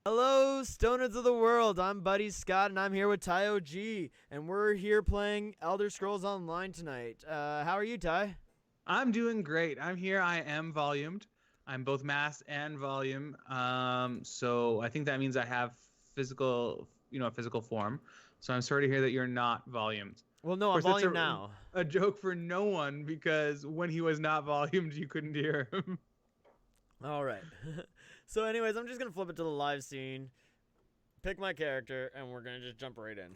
Hello, stoners of the world. I'm Buddy Scott, and I'm here with Ty OG, and we're here playing Elder Scrolls Online tonight. How are you, Ty? I'm doing great. I'm here. I am volumed. I'm both mass and volume. So I think that means I have physical form. So I'm sorry to hear that you're not volumed. Well, Of no, I'm course, that's volume a now. a joke for no one because when he was not volumed, you couldn't hear him. All right. So, anyways, I'm just gonna flip it to the live scene, pick my character, and we're gonna just jump right in.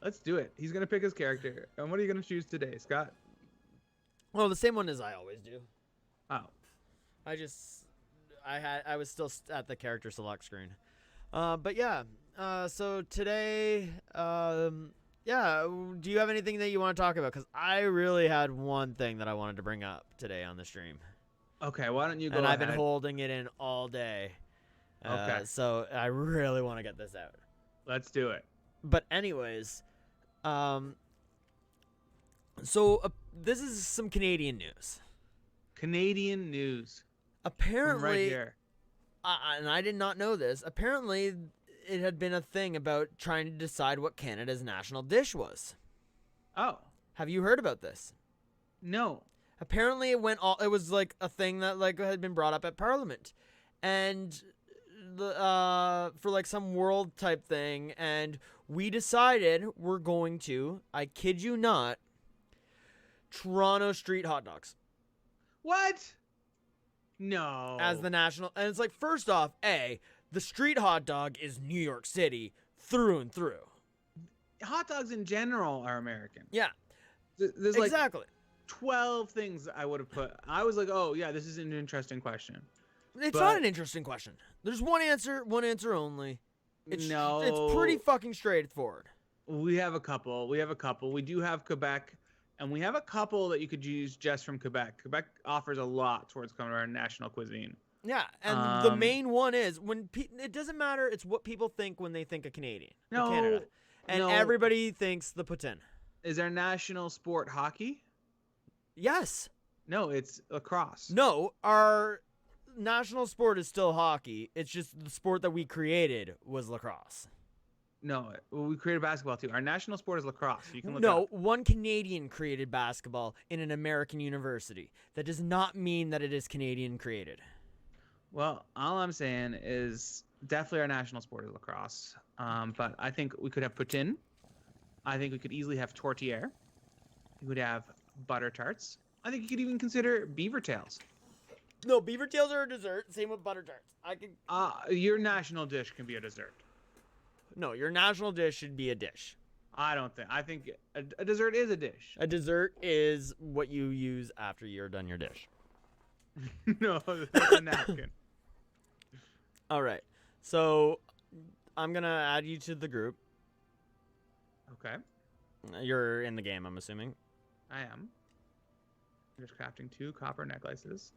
Let's do it. He's gonna pick his character. And what are you gonna choose today, Scott? Well, the same one as I always do. Oh, I was still at the character select screen. But yeah. So today, yeah. Do you have anything that you want to talk about? Because I really had one thing that I wanted to bring up today on the stream, okay. Why don't you go and I've ahead? been holding it in all day. Okay, So I really want to get this out. let's do it. But anyways, so this is some Canadian news. Canadian news from right Apparently, here. and I did not know this. Apparently, it had been a thing about trying to decide what Canada's national dish was. Oh, Have you heard about this? no. Apparently, it was like a thing that like had been brought up at Parliament, and for like some world type thing, and we decided we're going to, I kid you not, Toronto street hot dogs What? No. as the national. And it's like, first off, the street hot dog is New York City through and through. Hot dogs in general are American. Yeah, There's like exactly. 12 things I would have put. I was like, oh yeah, this is an interesting question. It's But- not an interesting question. There's one answer only. No. It's pretty fucking straightforward. We have a couple. We do have Quebec, and we have a couple that you could use just from Quebec. Quebec offers a lot towards coming to our national cuisine. Yeah, and the Um, main one is it doesn't matter. It's what people think when they think of Canadian, No, Canada, and no. everybody thinks the poutine. Is our national sport hockey? Yes, No, it's lacrosse. no, our national sport is still hockey. It's just the sport that we created was lacrosse. No, we created basketball too. Our national sport is lacrosse. You can look it No, up. one Canadian created basketball in an American university. That does not mean that it is Canadian created. Well, all I'm saying is definitely our national sport is lacrosse. But I think we could have poutine. I think we could easily have tourtière. We would have butter tarts. I think you could even consider beaver tails. No, beaver tails are a dessert. Same with butter tarts. Your national dish can be a dessert. No, your national dish should be a dish. I don't think. I think a dessert is a dish. A dessert is what you use after you're done your dish. No, that's a napkin. All right. So I'm going to add you to the group. Okay, You're in the game, I'm assuming. I am. I'm just crafting 2 copper necklaces.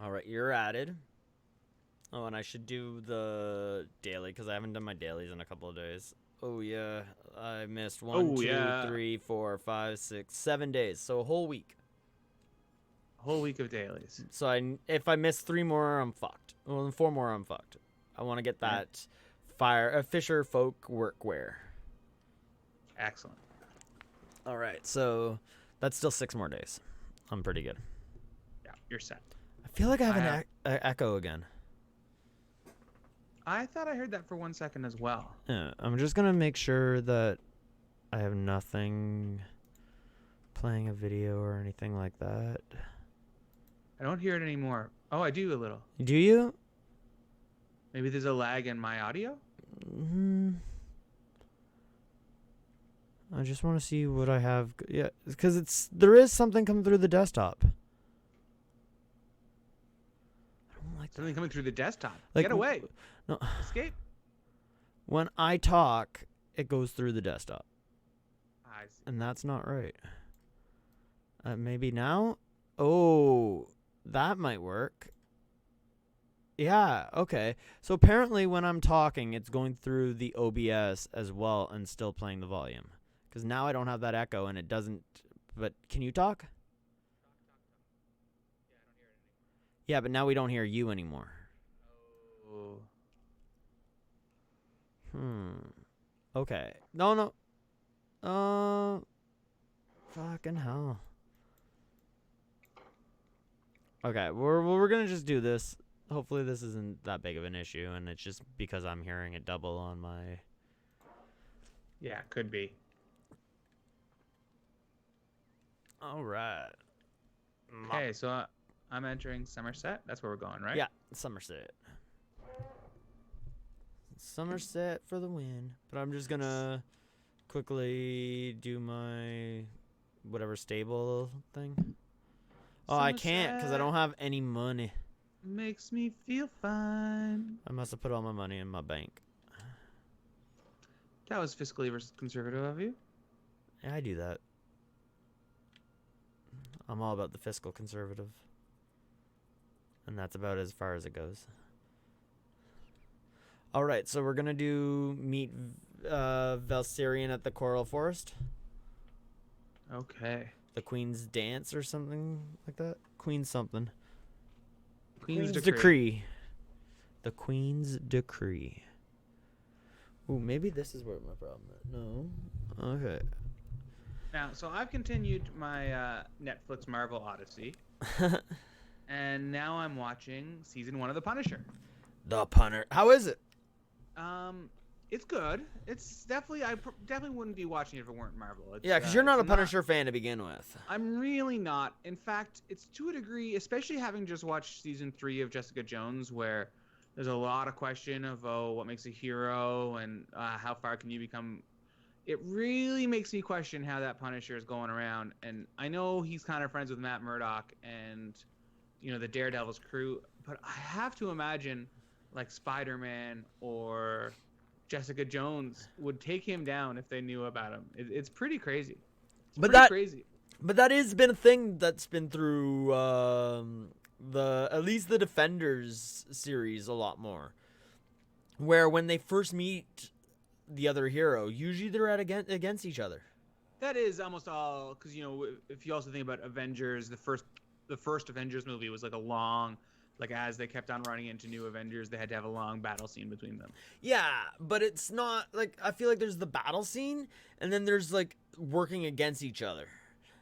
All right, you're added. Oh, and I should do the daily because I haven't done my dailies in a couple of days. Oh, yeah. I missed 1, Oh, 2, yeah. 3, 4, 5, 6, 7 days. So a whole week. A whole week of dailies. So if I miss 3 more, I'm fucked. Well, 4 more, I'm fucked. I want to get that Fisher Folk workwear. Excellent. All right, so that's still 6 more days. I'm pretty good. Yeah, you're set. I feel like I have I an echo again. I thought I heard that for 1 second as well. Yeah, I'm just gonna make sure that I have nothing playing a video or anything like that. I don't hear it anymore. Oh, I do a little. Do you? Maybe there's a lag in my audio? I just want to see what I have. Yeah, because there is something coming through the desktop. I don't like that. Something coming through the desktop. Like, Get away. No, Escape. when I talk, it goes through the desktop, I see. and that's not right. Maybe now? Oh, that might work. Yeah, okay. So apparently when I'm talking, it's going through the OBS as well and still playing the volume. Because now I don't have that echo and it doesn't... But can you talk? Yeah, but now we don't hear you anymore. Oh. Okay. No. Fucking hell. Okay, we're gonna just do this. Hopefully this isn't that big of an issue, and it's just because I'm hearing it double on my... Yeah, could be. All right. Okay, so I'm entering Somerset. That's where we're going, right? Yeah, Somerset. Somerset for the win. But I'm just gonna quickly do my whatever stable thing. Oh, I can't because I don't have any money. Makes me feel fine. I must have put all my money in my bank. That was fiscally conservative of you. Yeah, I do that. I'm all about the fiscal conservative. And that's about as far as it goes. All right, so we're going to meet Valserion at the Coral Forest. Okay. The Queen's Dance or something like that. Queen's something. Queen's Decree. The Queen's Decree. Ooh, maybe this is where my problem is. No. Okay. Now, so I've continued my Netflix Marvel Odyssey. And now I'm watching season 1 of The Punisher. The Punter. How is it? It's good. It's definitely definitely wouldn't be watching it if it weren't Marvel. Yeah, because you're not a Punisher fan to begin with. I'm really not. In fact, it's to a degree, especially having just watched season 3 of Jessica Jones, where there's a lot of question of what makes a hero and how far can you become. It really makes me question how that Punisher is going around. And I know he's kind of friends with Matt Murdock and the Daredevil's crew, but I have to imagine like Spider-Man or Jessica Jones would take him down if they knew about him. It's pretty crazy. Crazy. But that has been a thing that's been through at least the Defenders series a lot more, where when they first meet the other hero, usually they're against each other. That is almost all, because if you also think about Avengers, the first Avengers movie was like a long, like as they kept on running into new Avengers, they had to have a long battle scene between them. Yeah, but it's not like, I feel like there's the battle scene and then there's like working against each other.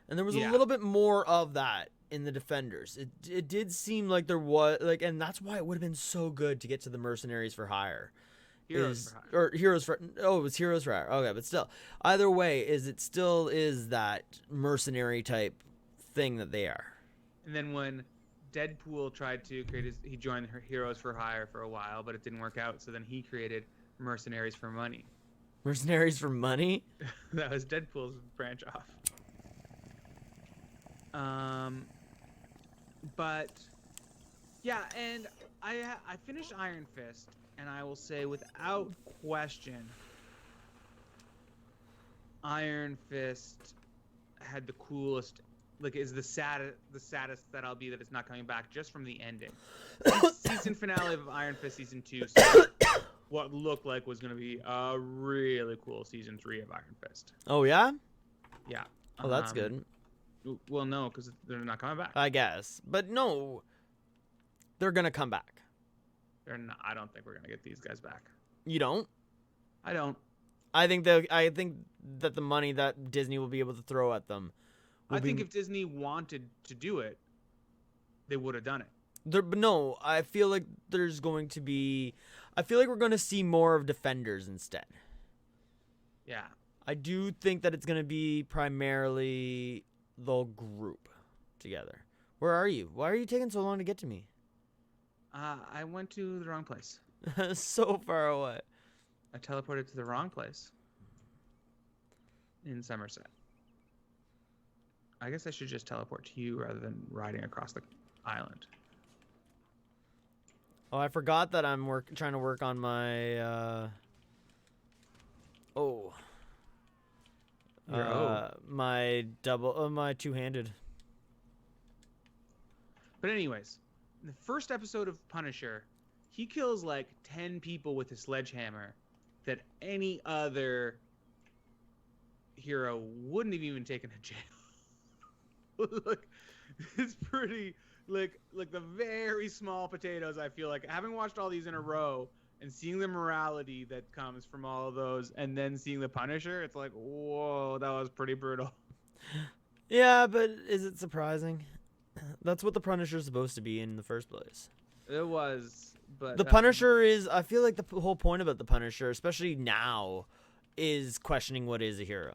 And there was a little bit more of that in the Defenders. It did seem like there was like, and that's why it would have been so good to get to the Mercenaries for Hire. Heroes for Hire. Or Heroes for... Oh, it was Heroes for Hire. Okay, but still. Either way, it still is that mercenary type thing that they are. And then when Deadpool tried to create he joined Heroes for Hire for a while, but it didn't work out. So then he created Mercenaries for Money. Mercenaries for Money? That was Deadpool's branch off. But yeah, and I finished Iron Fist, and I will say without question, Iron Fist had the coolest. Like, is the saddest that I'll be that it's not coming back just from the ending. Season finale of Iron Fist season 2. So what looked like was going to be a really cool season 3 of Iron Fist. Oh yeah. Yeah. Oh, that's good. Well, no, because they're not coming back. I guess, but no, they're gonna come back. They're not. I don't think we're gonna get these guys back. You don't? I don't. I think that the money that Disney will be able to throw at them. I think if Disney wanted to do it, they would have done it. But no, I feel like there's going to be. I feel like we're going to see more of Defenders instead. Yeah. I do think that it's going to be primarily the group together. Where are you? Why are you taking so long to get to me? I went to the wrong place. So far away. I teleported to the wrong place. In Somerset. I guess I should just teleport to you rather than riding across the island. Oh, I forgot that I'm trying to work on my my my two-handed. But anyways, in the first episode of Punisher, he kills like 10 people with a sledgehammer that any other hero wouldn't have even taken to jail. Look, it's pretty like the very small potatoes. I feel like having watched all these in a row and seeing the morality that comes from all of those, and then seeing the Punisher, it's like, whoa, that was pretty brutal. Yeah, but is it surprising? That's what the Punisher's supposed to be in the first place. It was, but The Punisher is. I feel like the whole point about the Punisher, especially now, is questioning what is a hero.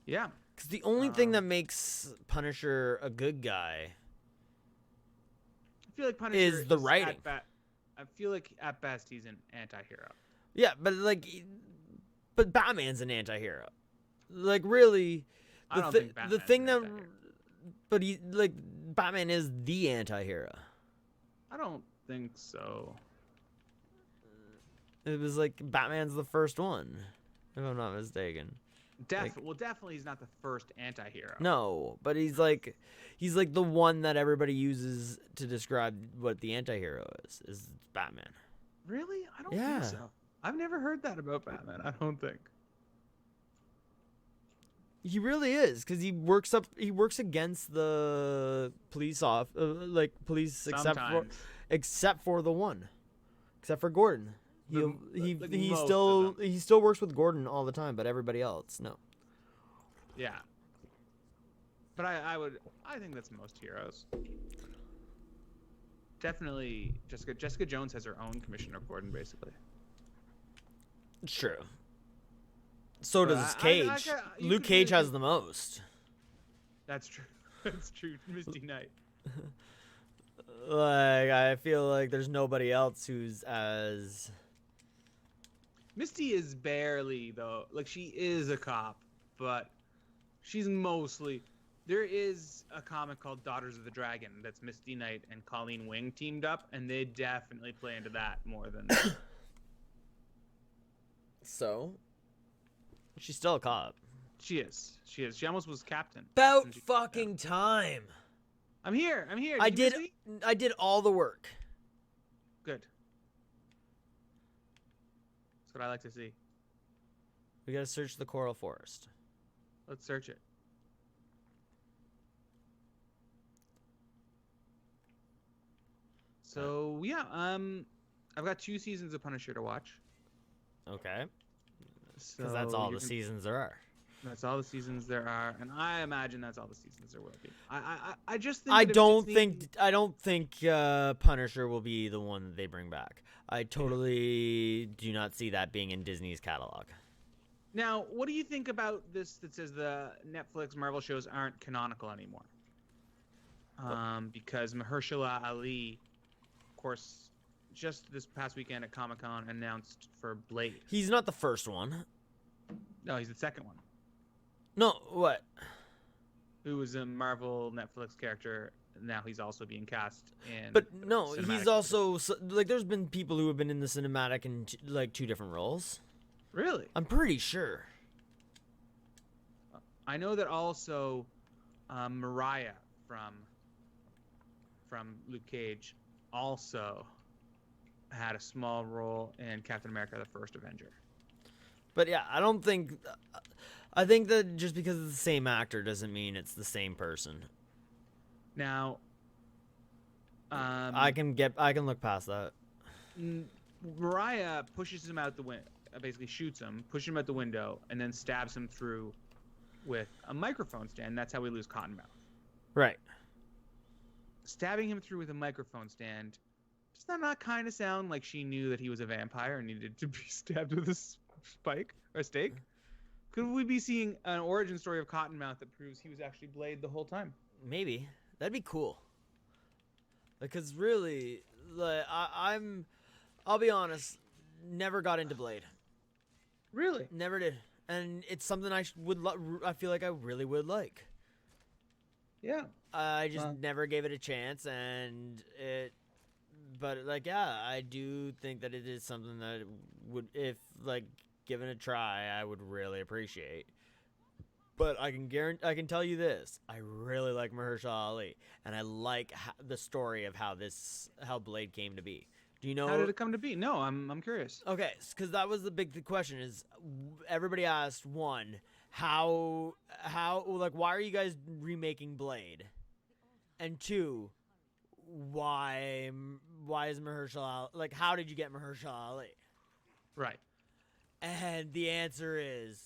yeah. Because the only thing that makes Punisher a good guy I feel like Punisher is the writing. I feel like at best he's an anti-hero. Yeah, but Batman's an anti-hero. Like really, I don't think Batman's the thing an that, anti-hero. but Batman is the anti-hero. I don't think so. It was like Batman's the first one, if I'm not mistaken. Well, definitely he's not the first anti-hero. No, but he's like the one that everybody uses to describe what the anti-hero is Batman. Really? I don't Yeah. think so. I've never heard that about Batman. I don't think. He really is, because he works against the police Sometimes. except for Gordon. He Most of still works with Gordon all the time, but everybody else no. Yeah. But I think that's most heroes. Definitely Jessica Jones has her own Commissioner Gordon, basically. It's true. So But does I- Cage. you Luke could Cage really has the most. That's true. That's true. Misty Knight. Like I feel like there's nobody else who's as. Misty is barely though. Like she is a cop, but she's mostly. There is a comic called Daughters of the Dragon that's Misty Knight and Colleen Wing teamed up, and they definitely play into that more than. So. She's still a cop. She is. She is. She almost was captain. About And she- fucking time. I'm here. I'm here. I you miss did. me? I did all the work. Good. That's what I like to see. We gotta search the coral forest. Let's search it. So yeah, I've got 2 seasons of Punisher to watch. Okay. So Because that's all you the can- seasons there are. That's all the seasons there are, and I imagine that's all the seasons there will be. I just think I that if don't Disney- think Punisher will be the one that they bring back. I totally do not see that being in Disney's catalog. Now, what do you think about this that says the Netflix Marvel shows aren't canonical anymore? Because Mahershala Ali, of course, just this past weekend at Comic-Con announced for Blade. He's not the first one. No, he's the second one. No, what? Who was a Marvel Netflix character. Now he's also being cast in. But the no, cinematic he's also like. There's been people who have been in the cinematic in like 2 different roles. Really? I'm pretty sure. I know that also Mariah from Luke Cage also had a small role in Captain America: The First Avenger. But yeah, I don't think. I think that just because it's the same actor doesn't mean it's the same person. Now, I can look past that. Mariah pushes him out the window, basically shoots him, pushes him out the window, and then stabs him through with a microphone stand. That's how we lose Cottonmouth. Right. Stabbing him through with a microphone stand. Does that not kind of sound like she knew that he was a vampire and needed to be stabbed with a spike or a stake? Could we be seeing an origin story of Cottonmouth that proves he was actually Blade the whole time? Maybe. That'd be cool. Because really, like, I'll be honest, never got into Blade. Really? Never did. And it's something I I feel like I really would like. Yeah. I just never gave it a chance, but like, yeah, I do think that it is something that would, if like given a try, I would really appreciate. But I can tell you this: I really like Mahershala Ali, and I like the story of how Blade came to be. Do you know? How did it come to be? No, I'm curious. Okay, because that was the big question. Is everybody asked how like why are you guys remaking Blade? And two, why is Mahershala Ali, like, how did you get Mahershala Ali? Right. And the answer is,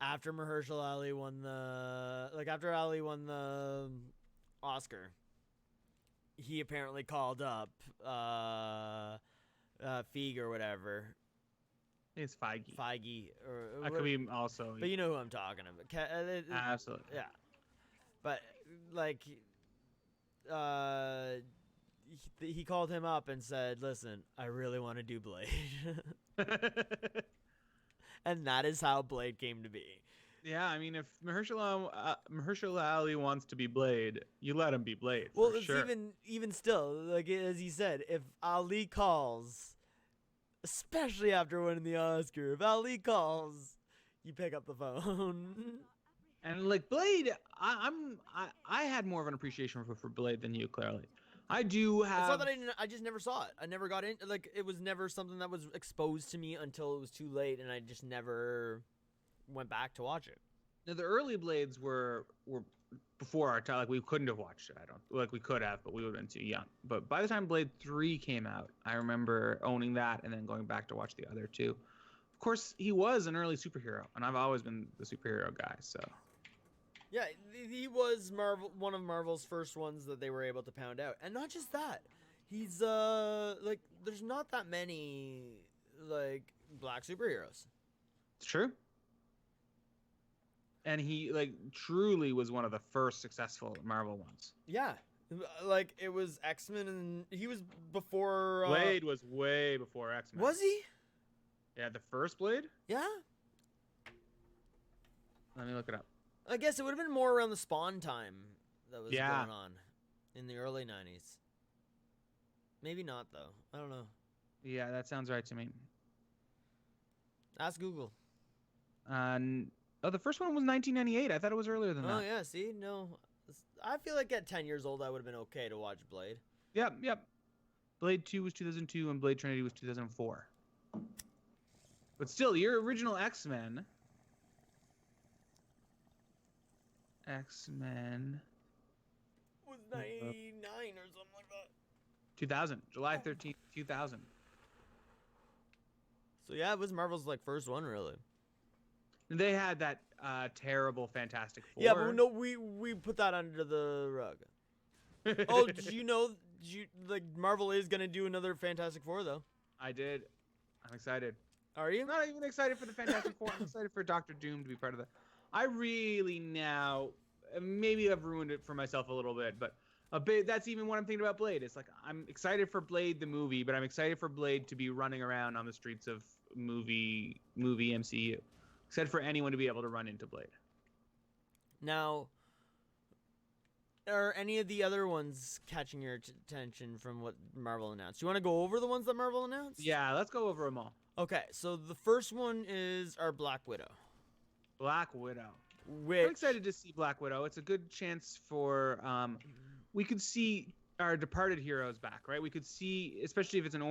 after Mahershala Ali won after Ali won the Oscar, he apparently called up Feig or whatever. It's Feige. Feige or I could be also. but you know who I'm talking about. Absolutely. Yeah. But like he called him up and said, "Listen, I really want to do Blade." And that is how Blade came to be. Yeah, I mean, if Mahershala Ali wants to be Blade, you let him be Blade. Well, for it's sure. even still, like as he said, if Ali calls, especially after winning the Oscar, if Ali calls, you pick up the phone. And like Blade, I had more of an appreciation for Blade than you, clearly. I do It's have. not that I just never saw it. I never got in. Like, it was never something that was exposed to me until it was too late, and I just never went back to watch it. Now, the early Blades were before our time. Like, we couldn't have watched it. We could have, but we would have been too young. But by the time Blade 3 came out, I remember owning that and then going back to watch the other two. Of course, he was an early superhero, and I've always been the superhero guy. So. Yeah, he was one of Marvel's first ones that they were able to pound out. And not just that. He's like, there's not that many like black superheroes. It's true. And he like truly was one of the first successful Marvel ones. Yeah. Like, it was X-Men, and he was before Blade was way before X-Men. Was he? Yeah, the first Blade? Yeah. Let me look it up. I guess it would have been more around the Spawn time that was Yeah. going on in the early 90s. Maybe not, though. I don't know. Yeah, that sounds right to me. Ask Google. The first one was 1998. I thought it was earlier than Oh, that. yeah, see? No. I feel like at 10 years old, I would have been okay to watch Blade. Yep. Blade 2 was 2002 and Blade Trinity was 2004. But still, your original X-Men... Was 99 or something like that. 2000. July 13th, 2000. So, yeah, it was Marvel's, like, first one, really. They had that terrible Fantastic Four. Yeah, but no, we put that under the rug. Oh, did you know, like, Marvel is going to do another Fantastic Four, though? I did. I'm excited. Are you? I'm not even excited for the Fantastic Four. I'm excited for Doctor Doom to be part of that. I really now, maybe I've ruined it for myself a little bit, but that's even what I'm thinking about Blade. It's like, I'm excited for Blade the movie, but I'm excited for Blade to be running around on the streets of movie MCU. Except for anyone to be able to run into Blade. Now, are any of the other ones catching your attention from what Marvel announced? Do you want to go over the ones that Marvel announced? Yeah, let's go over them all. Okay, so the first one is our Black Widow. Black Widow. Which, I'm excited to see Black Widow. It's a good chance for we could see our departed heroes back, right? We could see, especially if it's an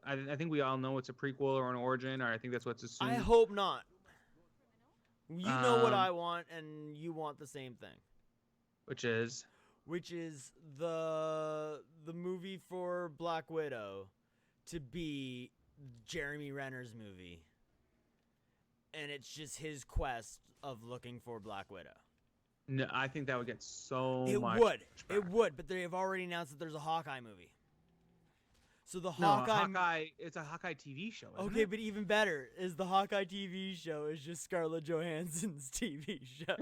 I think we all know it's a prequel or an origin, or I think that's what's assumed. I hope not. You know what I want, and you want the same thing. Which is the movie for Black Widow to be Jeremy Renner's movie. And it's just his quest of looking for Black Widow. No, I think that would get so much. It would, but they have already announced that there's a Hawkeye movie. So the Hawkeye, it's a Hawkeye TV show. Isn't Okay, it? but even better is the Hawkeye TV show is just Scarlett Johansson's TV show.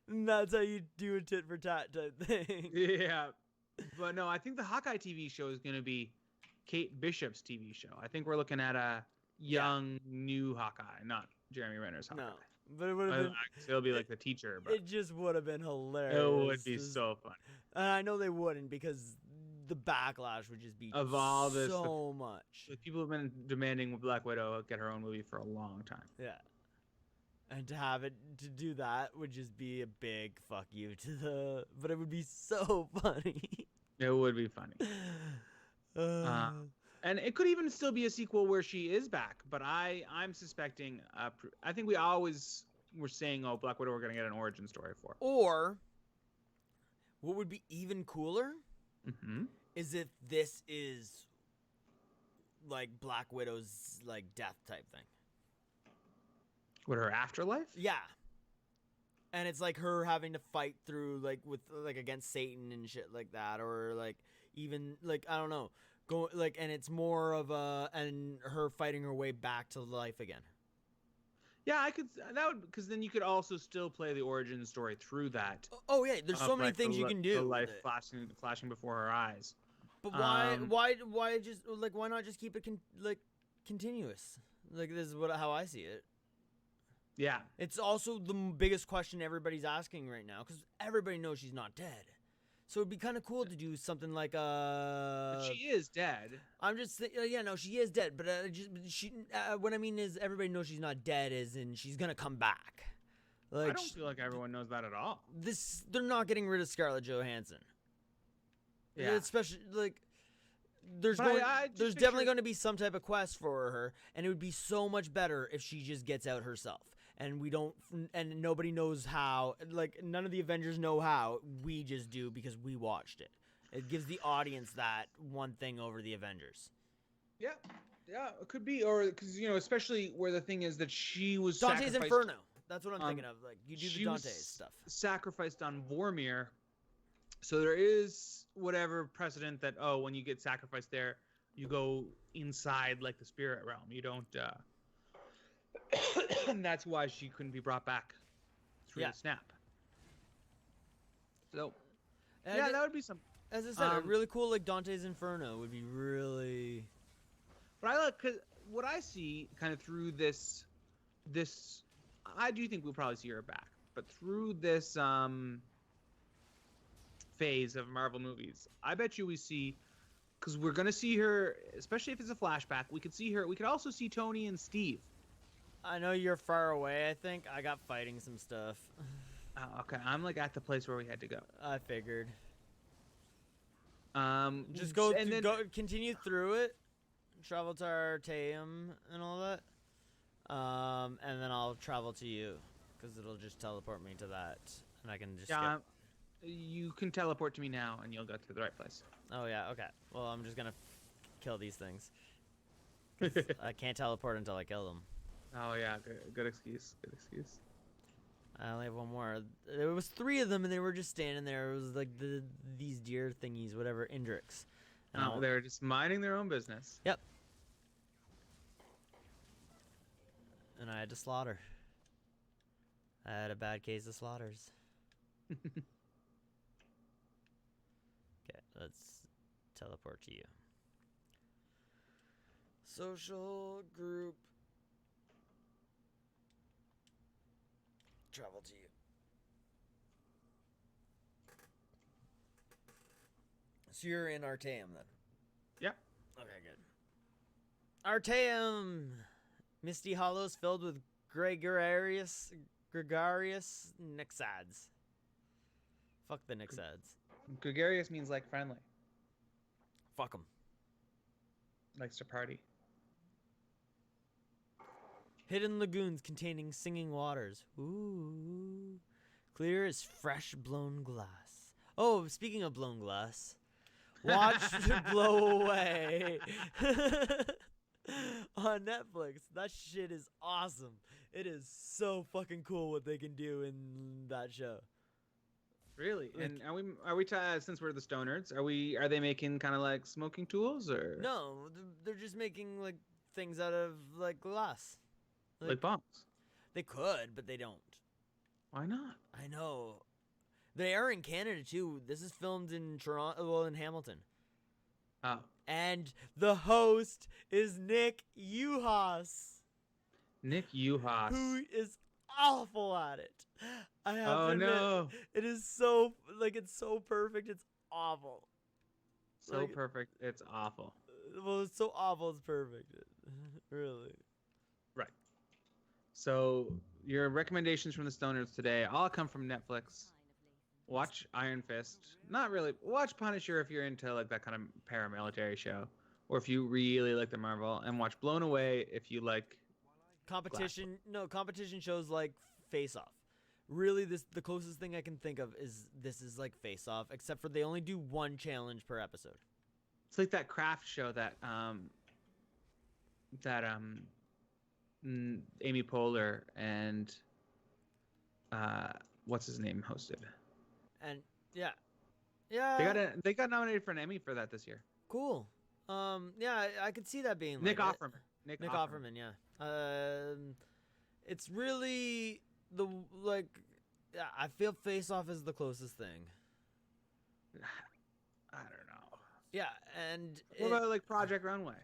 And that's how you do a tit for tat type thing. Yeah, but no, I think the Hawkeye TV show is going to be Kate Bishop's TV show. I think we're looking at a young, new Hawkeye, not Jeremy Renner's Hawkeye. No, but it would have been. It'll be like the teacher, but It just would have been hilarious. it would be so funny. And I know they wouldn't because the backlash would just be Of all this, so much. Like, people have been demanding Black Widow get her own movie for a long time. Yeah. And to do that would just be a big fuck you to but it would be so funny. It would be funny. And it could even still be a sequel where she is back, but I'm suspecting. I think we always we're saying, oh, Black Widow, we're gonna get an origin story for. Or what would be even cooler Mm-hmm. is if this is like Black Widow's like death type thing. What, her afterlife? Yeah. And it's like her having to fight through like with like against Satan and shit like that, or like even like I don't know, go like, and it's more of a and her fighting her way back to life again. Yeah, I could. That would, because then you could also still play the origin story through that. Oh yeah, there's so of, many like, things you can do. The life with it. flashing before her eyes. But why Um, why just like why not just keep it continuous? Like this is how I see it. Yeah. It's also the biggest question everybody's asking right now because everybody knows she's not dead. So it'd be kind of cool to do something like But she is dead. I'm just yeah, no, she is dead, but what I mean is everybody knows she's not dead, as in she's gonna come back. Like I don't feel like everyone knows that at all. they're not getting rid of Scarlett Johansson. Yeah. Especially like there's But I just there's picture- definitely going to be some type of quest for her, and it would be so much better if she just gets out herself. And we don't, and nobody knows how. Like none of the Avengers know how. We just do because we watched it. It gives the audience that one thing over the Avengers. Yeah. Yeah, it could be, or because especially where the thing is that she was Dante's sacrificed- Inferno. That's what I'm thinking of. Like you do she the was Dante stuff. Sacrificed on Vormir, so there is whatever precedent that when you get sacrificed there, you go inside like the spirit realm. You don't. And that's why she couldn't be brought back through the snap. So And yeah, that would be some. As I said, a um, really cool like Dante's Inferno would be really. But I like, cause what I see kind of through this, I do think we'll probably see her back. But through this phase of Marvel movies, I bet you we see, because we're gonna see her, especially if it's a flashback. We could see her. We could also see Tony and Steve. I know you're far away. I think I got fighting some stuff. Okay, I'm like at the place where we had to go. I figured. Just continue through it, travel to Artaeum and all that, and then I'll travel to you, because it'll just teleport me to that, and I can just. You can teleport to me now, and you'll go to the right place. Oh yeah, okay. Well, I'm just gonna kill these things. 'Cause I can't teleport until I kill them. Oh yeah, good excuse. Good excuse. I only have one more. There was 3 of them, and they were just standing there. It was like these deer thingies, whatever, Indrix. Oh, they were just minding their own business. Yep. And I had to slaughter. I had a bad case of slaughters. Okay, let's teleport to you. Social group. Travel to you. So you're in Artaeum then? Yep. Okay, good. Artaeum! Misty hollows filled with gregarious Nixads. Fuck the Nixads. Gregarious means like friendly. Fuck them. Likes to party. Hidden lagoons containing singing waters. Ooh. Clear as fresh blown glass. Oh, speaking of blown glass. Watch Blow Away. On Netflix. That shit is awesome. It is so fucking cool what they can do in that show. Really? Like- And are we since we're the Stonerds, are they making kind of like smoking tools or No, they're just making like things out of like glass. like bombs? They could, but they don't. Why not? I know. They are in Canada too. This is filmed in Toronto, well, in Hamilton. Oh, And the host is Nick Uhas, Nick Uhas. who is awful at it. I have to Oh admit, no! it is so it's so perfect. It's awful. So like- perfect. It's awful. Well, it's so awful. It's perfect. Really. Right. So your recommendations from the Stoners today all come from Netflix. Watch Iron Fist. Not really. Watch Punisher if you're into like that kind of paramilitary show, or if you really like the Marvel. And watch Blown Away if you like. Competition shows like Face Off. Really, the closest thing I can think of is this is like Face Off, except for they only do one challenge per episode. It's like that craft show that Amy Poehler and what's his name hosted. And yeah, They got nominated for an Emmy for that this year. cool. Yeah, I could see that being Nick like Offerman. Nick Offerman, yeah. It's really the yeah, I feel Face Off is the closest thing. I don't know. Yeah, and What about like Project Runway?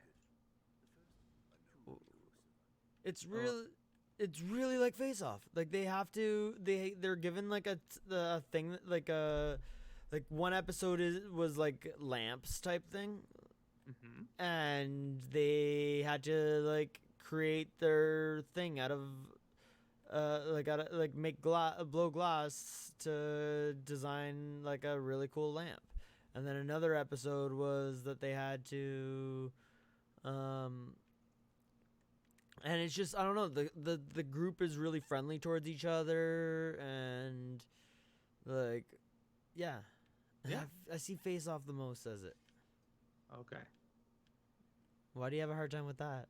it's really like Face Off. Like they're given like the thing that, like one episode was like lamps type thing, and they had to like create their thing out of make blow glass to design like a really cool lamp. And then another episode was that they had to and it's just I don't know, the group is really friendly towards each other, and like yeah. I see Face Off the most as it. Okay. Why do you have a hard time with that?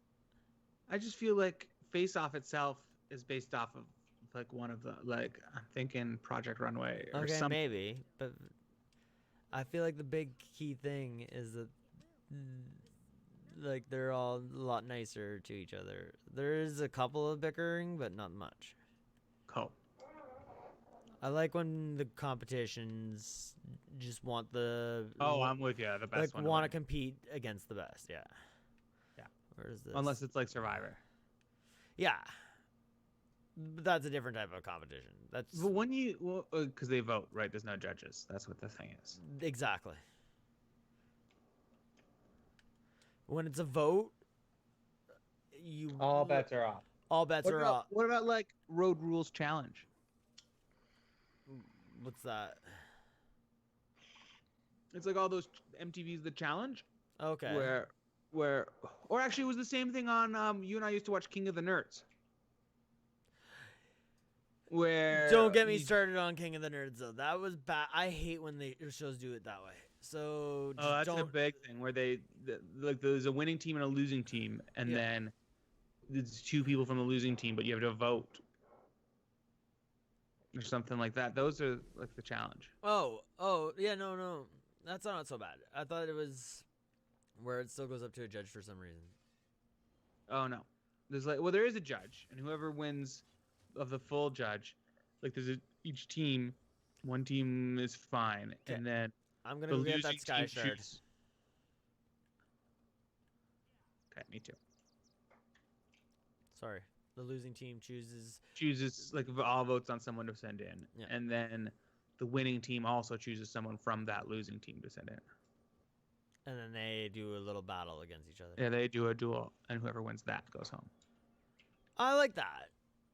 I just feel like Face Off itself is based off of like one of the like I'm thinking Project Runway or Okay, something. maybe, but I feel like the big key thing is that like they're all a lot nicer to each other. There's a couple of bickering, but not much. Cool. I like when the competitions just want the I'm with you. The best like one. want to compete against the best. Yeah. Yeah. Where's this? Unless it's like Survivor. Yeah. But that's a different type of competition. That's But when you because they vote, right? There's no judges. That's what the thing is. exactly. When it's a vote, All bets are off. All bets are off. What about like Road Rules Challenge? What's that? It's like all those MTV's The Challenge. Okay. Or actually, it was the same thing on. You and I used to watch King of the Nerds. Where Don't get me started on King of the Nerds though. That was bad. I hate when the shows do it that way. So just that's don't. a big thing where like there's a winning team and a losing team, and then there's two people from the losing team, but you have to vote or something like that. Those are like the challenge. Oh, yeah, no, that's not so bad. I thought it was where it still goes up to a judge for some reason. Oh no, there is a judge, and whoever wins of the full judge, like each team, one team is fine, and then I'm gonna go get that sky shard. Okay, me too. Sorry, the losing team chooses like all votes on someone to send in, and then the winning team also chooses someone from that losing team to send in. And then they do a little battle against each other. Yeah, they do a duel, and whoever wins that goes home. I like that.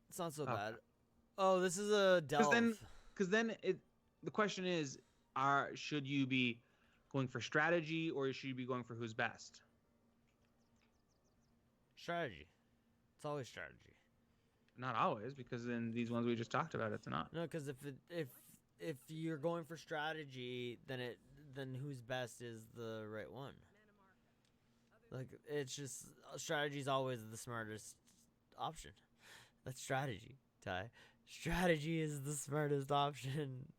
It's not so bad. Oh, this is a delve. Because then the question is, should you be going for strategy or should you be going for who's best? Strategy. It's always strategy. Not always, because in these ones we just talked about, it's not. No, because if you're going for strategy, then who's best is the right one. Like it's just strategy is always the smartest option. That's strategy, Ty. Strategy is the smartest option.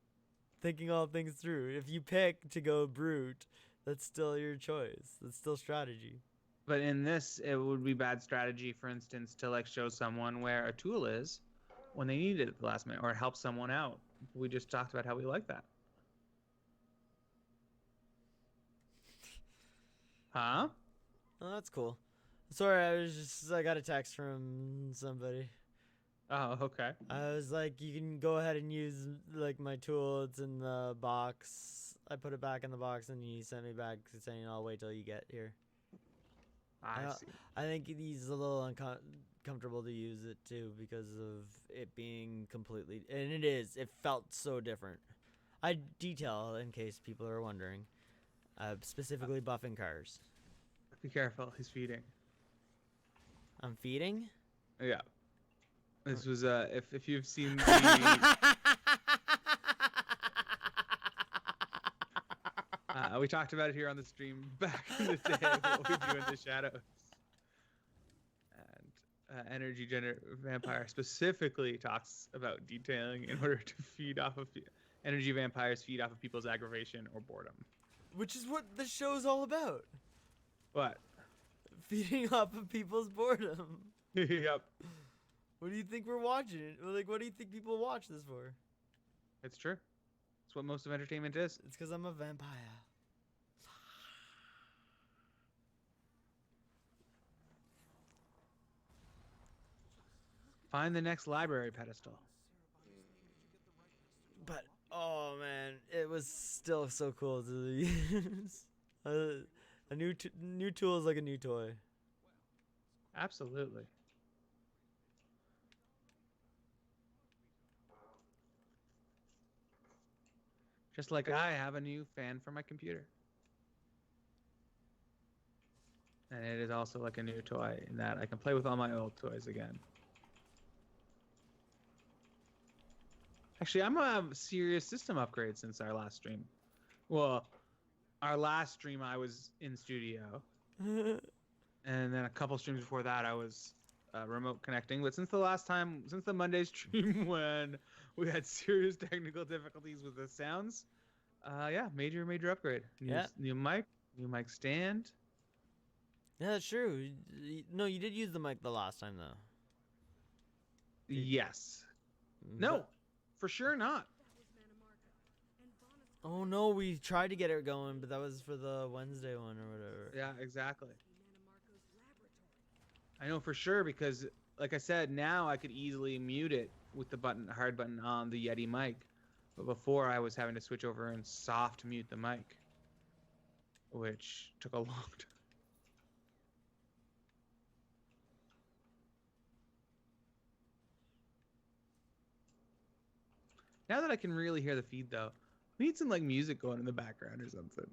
Thinking all things through. If you pick to go brute, that's still your choice. That's still strategy. But in this, it would be bad strategy, for instance, to like show someone where a tool is when they need it at the last minute, or help someone out. We just talked about how we like that. Huh? Oh, that's cool. Sorry, I got a text from somebody. Oh, okay. I was like, you can go ahead and use like my tool. It's in the box. I put it back in the box, and he sent me back saying, "I'll wait till you get here." I see. I think he's a little uncomfortable to use it too because of it being completely, and it is. It felt so different. I detail in case people are wondering. Specifically buffing cars. Be careful. He's feeding. I'm feeding. Yeah. This was if you've seen the we talked about it here on the stream back in the day, what we do in the shadows. And Vampire specifically talks about detailing in order to feed off of energy vampires feed off of people's aggravation or boredom. Which is what the show's all about. What? Feeding off of people's boredom. Yep. What do you think we're watching? Like, what do you think people watch this for? It's true. It's what most of entertainment is. It's because I'm a vampire. Find the next library pedestal. But oh man, it was still so cool to use. A new tool is like a new toy. Absolutely. Just like I have a new fan for my computer. And it is also like a new toy in that I can play with all my old toys again. Actually, I'm gonna have a serious system upgrade since our last stream. Well, our last stream I was in studio. And then a couple streams before that I was remote connecting. But since the Monday stream when we had serious technical difficulties with the sounds, yeah, major upgrade. New mic stand. Yeah, that's true. No, you did use the mic the last time though. Yes. No, for sure not. Oh no, we tried to get it going, but that was for the Wednesday one or whatever. Yeah, exactly. I know for sure because, like I said, now I could easily mute it with the hard button on the Yeti mic. But before I was having to switch over and soft mute the mic, which took a long time. Now that I can really hear the feed, though, we need some like music going in the background or something.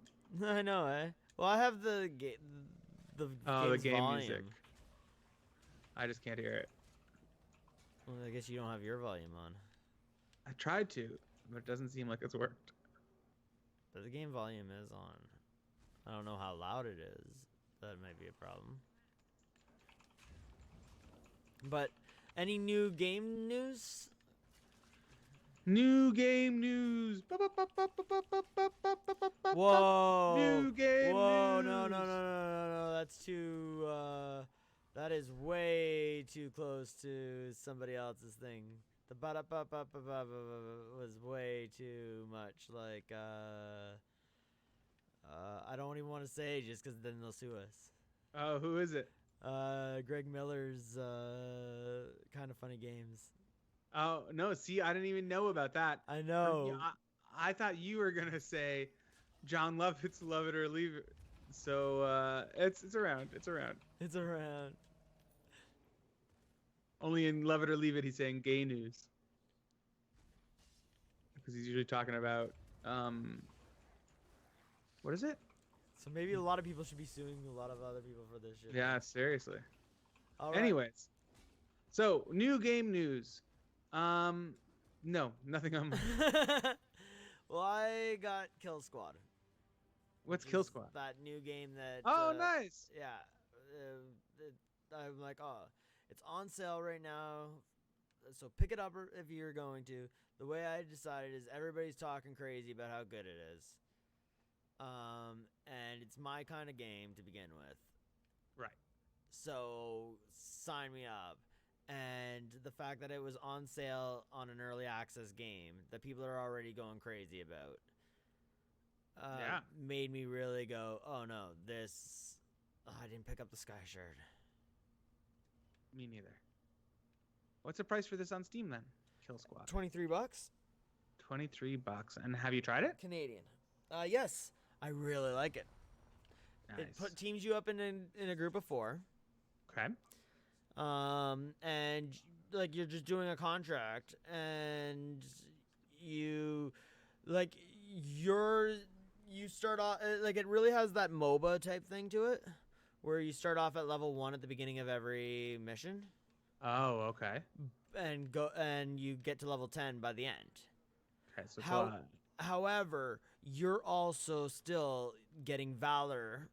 I know, eh? Well, I have the game volume. Music. I just can't hear it. Well, I guess you don't have your volume on. I tried to, but it doesn't seem like it's worked. But the game volume is on. I don't know how loud it is. That might be a problem. But any new game news? New game news. Whoa. New game Whoa, news. No. That's too, that is way too close to somebody else's thing. The was way too much. Like, I don't even want to say just because then they'll sue us. Oh, who is it? Greg Miller's, Kind of Funny Games. Oh, no, see, I didn't even know about that. I know. I thought you were going to say John Lovett's Love It or Leave It. So, it's around. It's around. It's around. Only in Love It or Leave It, he's saying gay news. Because he's usually talking about, what is it? So maybe a lot of people should be suing a lot of other people for this shit. Yeah, seriously. All right. Anyways. So, new game news. No, nothing on my... Well, I got Kill Squad. What's Kill Squad? That new game that... Oh, nice! Yeah. I'm like, oh, it's on sale right now, so pick it up if you're going to. The way I decided is everybody's talking crazy about how good it is. And it's my kind of game to begin with. Right. So, sign me up. And the fact that it was on sale on an early access game that people are already going crazy about made me really go, oh no, I didn't pick up the Sky Shard. Me neither. What's the price for this on Steam then? Kill Squad. $23. $23. And have you tried it? Canadian. Yes. I really like it. Nice. It teams you up in a group of 4. Okay. And like you're just doing a contract and you start off like it really has that MOBA type thing to it where you start off at level 1 at the beginning of every mission. Oh, okay. and you get to level 10 by the end. Okay, so How- However, you're also still getting Valor,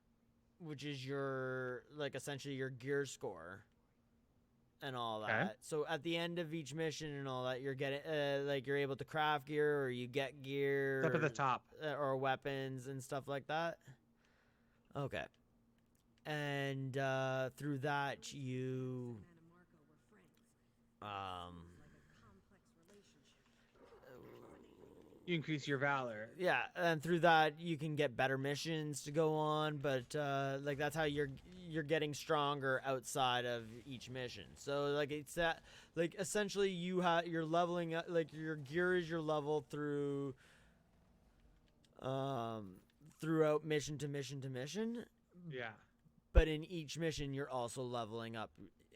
which is your like essentially your gear score and all Okay. that. So at the end of each mission and all that, you're getting like you're able to craft gear or you get gear it's up at the top. or weapons and stuff like that. Okay. And through that you You increase your valor. yeah, and through that you can get better missions to go on, but like that's how you're getting stronger outside of each mission. So like it's that like essentially you're leveling up, like your gear is your level through throughout mission to mission to mission, Yeah. but in each mission you're also leveling up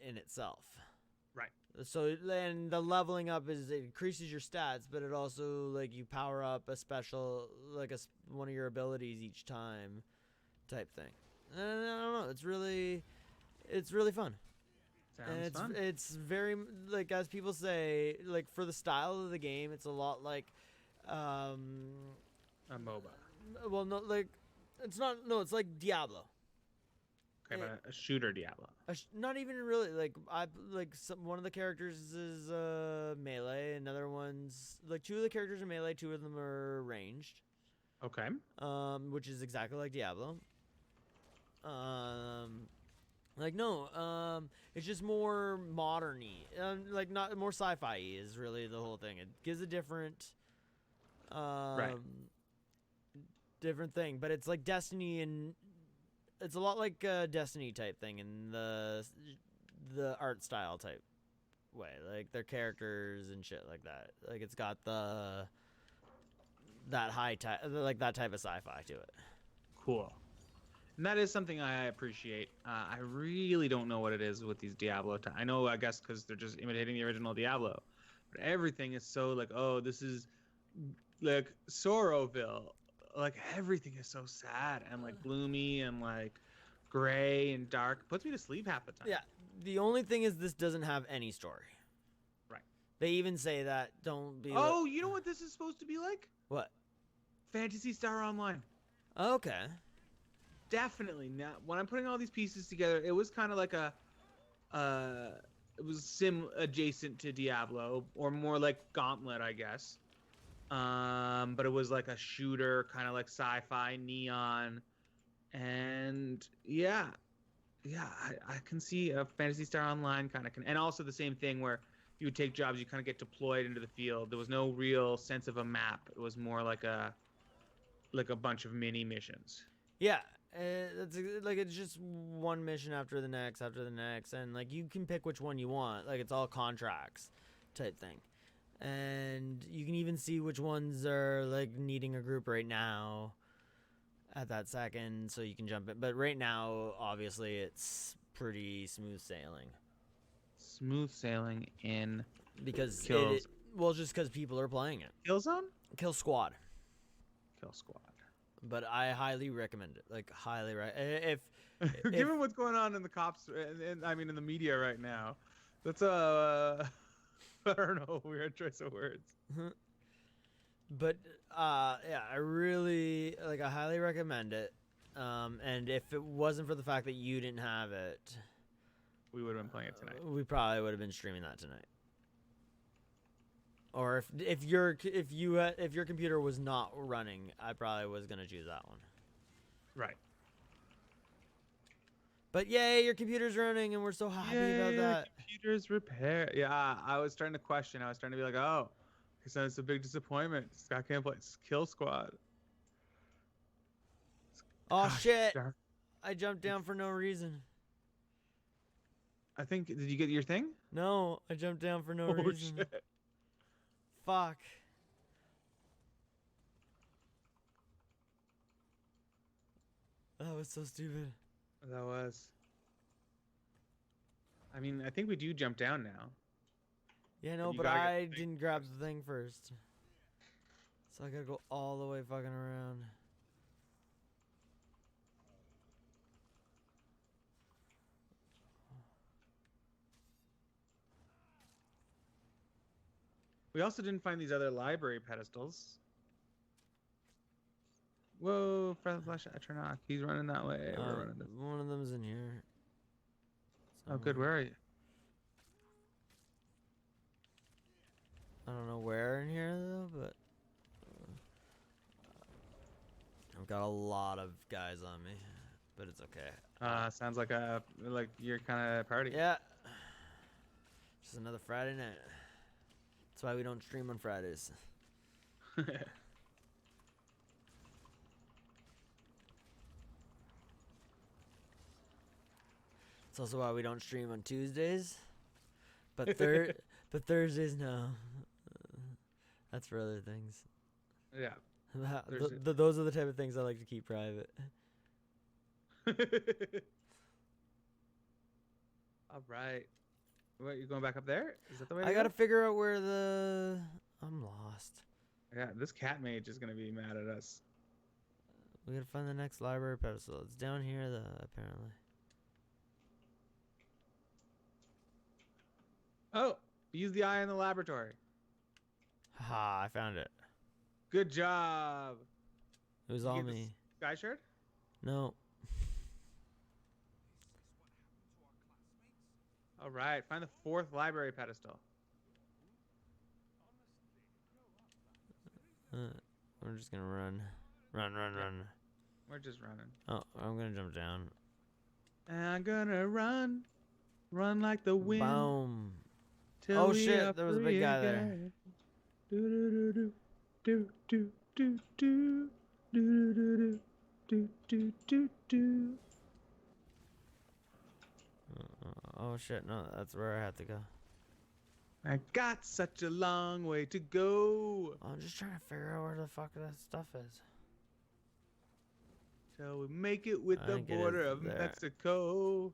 in itself. Right. So then the leveling up is it increases your stats, but it also like you power up a special like one of your abilities each time, type thing. And I don't know. It's really fun. And Sounds fun. it's very like as people say like for the style of the game, it's a lot like, A MOBA. well no like it's not no it's like Diablo. Okay, but a shooter Diablo. Not even really like one of the characters is melee, another one's like two of the characters are melee, two of them are ranged, Okay. which is exactly like Diablo. Like no, it's just more modern-y, like not more sci-fi is really the whole thing. It gives a different different thing, but it's like Destiny and it's a lot like a Destiny type thing in the art style type way, like their characters and shit like that. Like it's got that that type of sci-fi to it. Cool. And that is something I appreciate. I really don't know what it is with these Diablo. I know, I guess, because they're just imitating the original Diablo. But everything is so like, oh, this is like Sorrowville. Like everything is so sad and like gloomy and like gray and dark. Puts me to sleep half the time. Yeah. The only thing is this doesn't have any story. Right. They even say that. Don't be. Oh, you know what this is supposed to be like? What? Phantasy Star Online. Okay. Definitely. Now, when I'm putting all these pieces together, it was kind of like it was sim adjacent to Diablo, or more like Gauntlet, I guess. But it was like a shooter, kind of like sci-fi, neon, and yeah, I can see a Phantasy Star Online kind of and also the same thing where you would take jobs, you kind of get deployed into the field. There was no real sense of a map. It was more like a bunch of mini missions. Yeah. It's like it's just one mission after the next, and like you can pick which one you want. Like it's all contracts, type thing, and you can even see which ones are like needing a group right now, at that second, so you can jump in. But right now, obviously, it's pretty smooth sailing. Smooth sailing in Because Kills. just because people are playing it. Killzone? Kill Squad. Kill Squad. But I highly recommend it. Like highly if Given what's going on in the cops and I mean in the media right now, that's I don't know, weird choice of words. But yeah, I really like. I highly recommend it. And if it wasn't for the fact that you didn't have it, We would have been playing it tonight. we probably would have been streaming that tonight. Or if your computer was not running, I probably was gonna choose that one. Right. But yay, your computer's running, and we're so happy about that. Computer's repair. Yeah, I was starting to question. I was starting to be like, oh, so it's a big disappointment. Scott can't play Kill Squad. Oh Gosh, shit! darn. I jumped down for no reason. I think, did you get your thing? No, I jumped down for no Oh, reason. shit. Fuck. That was so stupid. That was. I mean, I think we do jump down now. Yeah, no, you but gotta get I the thing didn't grab the thing first. So I gotta go all the way fucking around. We also didn't find these other library pedestals. Whoa, Flash Atronach. He's running that way. We're running this. One of them's in here. Oh, good. Where are you? I don't know where in here though, but I've got a lot of guys on me, but it's okay. Sounds like your kind of party. Yeah. Just another Friday night. That's why we don't stream on Fridays. It's also why we don't stream on Tuesdays, but but Thursdays no. That's for other things. Yeah. Those are the type of things I like to keep private. All right. What, you going back up there? Is that the way? I gotta figure out where the. I'm lost. Yeah, this cat mage is gonna be mad at us. We gotta find the next library pedestal. It's down here, though, apparently. Oh, use the eye in the laboratory. Ha! I found it. Good job. It was You all get the me. Sky shard? No. All right, find the 4th library pedestal. We're just gonna run. Run. We're just running. Oh, I'm gonna jump down. I'm gonna run like the wind. Boom. till Oh, we shit, are there was a big free guy there. again. Do do do do do do do do do do do. Oh shit! No, that's where I have to go. I got such a long way to go I'm just trying to figure out where the fuck that stuff is. till we make it with I the think it border is of there. Mexico.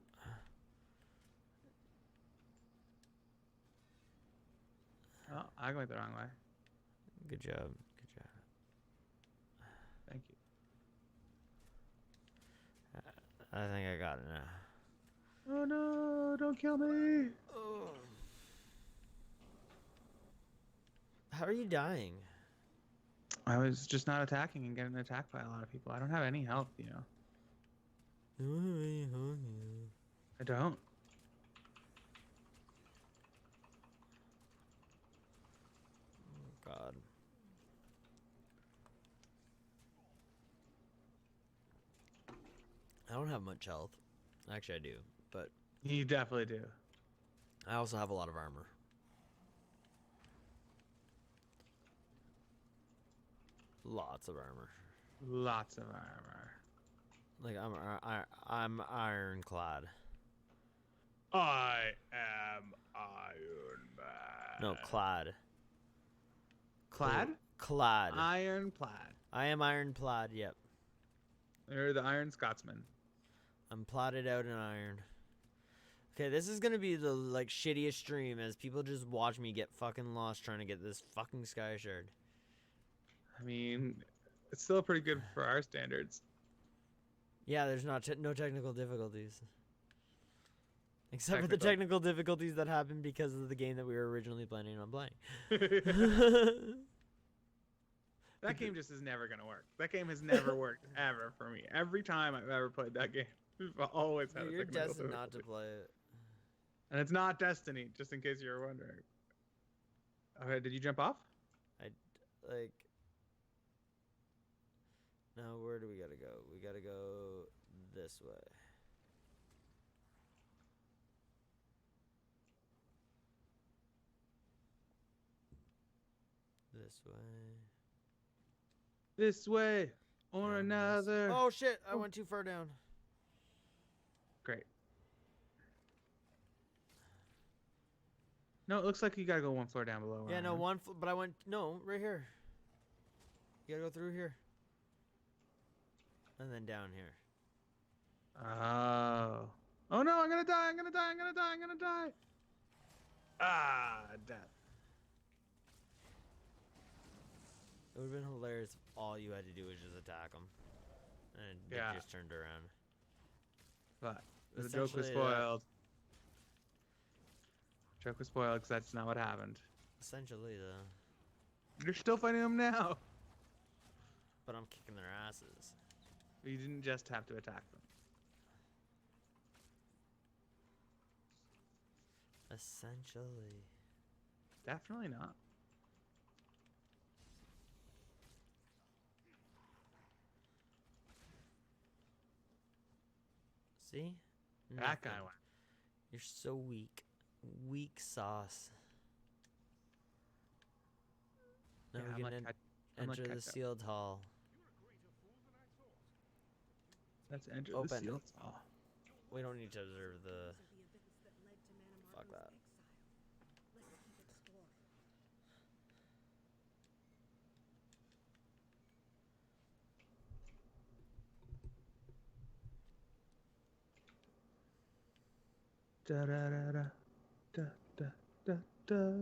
Oh, I went the wrong way. Good job. Good job. Thank you. I think I got it now. Oh no! Don't kill me! How are you dying? I was just not attacking and getting attacked by a lot of people. I don't have any health, you know. I don't. Oh God. I don't have much health. Actually, I do, but You definitely do. I also have a lot of armor. Lots of armor. Lots of armor. Like I'm ironclad. I am Iron Man. No, clad. Clad? Clad. Iron plaid. I am ironclad. Yep. You're the Iron Scotsman. I'm plotted out in iron. Okay, this is gonna be the like shittiest stream as people just watch me get fucking lost trying to get this fucking sky shard. I mean, it's still pretty good for our standards. Yeah, there's no technical difficulties. Except for the Technical. technical difficulties that happened because of the game that we were originally planning on playing. That game just is never gonna work. That game has never worked ever for me. Every time I've ever played that game, I've always had a You're technical destined not to difficulty. play it. And it's not Destiny, just in case you were wondering. Okay, did you jump off? Like, now where do we gotta go? We gotta go this way. This way. This way or and this- another. Oh shit! I Oh. went too far down. Great. No, it looks like you gotta go one floor down below. Yeah, no, Ryan. but I went right here. You gotta go through here. And then down here. Oh. Oh no, I'm gonna die, I'm gonna die, I'm gonna die, I'm gonna die. Ah, death. It would have been hilarious if all you had to do was just attack them. And it Yeah. just turned around. But the joke was Essentially, spoiled. Joke was spoiled because that's not what happened. Essentially, though. You're still fighting them now. But I'm kicking their asses. You didn't just have to attack them. Essentially. Definitely not. See? That guy Nothing. went. You're so weak. Weak sauce. Now Yeah, we I'm can like I'm like enter the ketchup. sealed hall. Let's enter Open. the sealed hall. We don't need to observe the... Fuck that. Da da da da da da da da.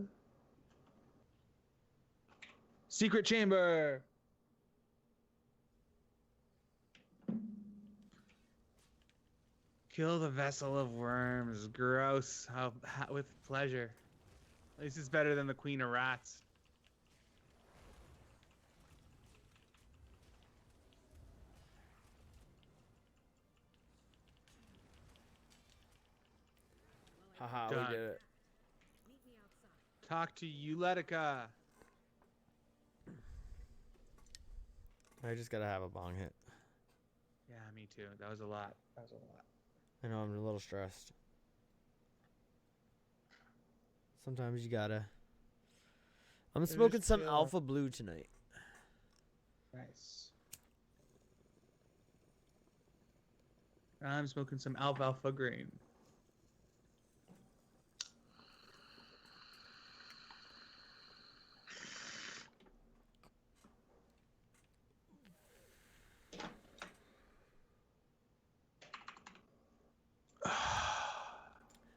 Secret chamber. Kill the vessel of worms. Gross. With pleasure. At least it's better than the queen of rats. Haha, Done. we did it. Talk to Uletica. I just gotta have a bong hit. Yeah, me too. That was a lot. That was a lot. I know I'm a little stressed. Sometimes you gotta. I'm There's smoking some still- Alpha Blue tonight. Nice. I'm smoking some alfalfa grain.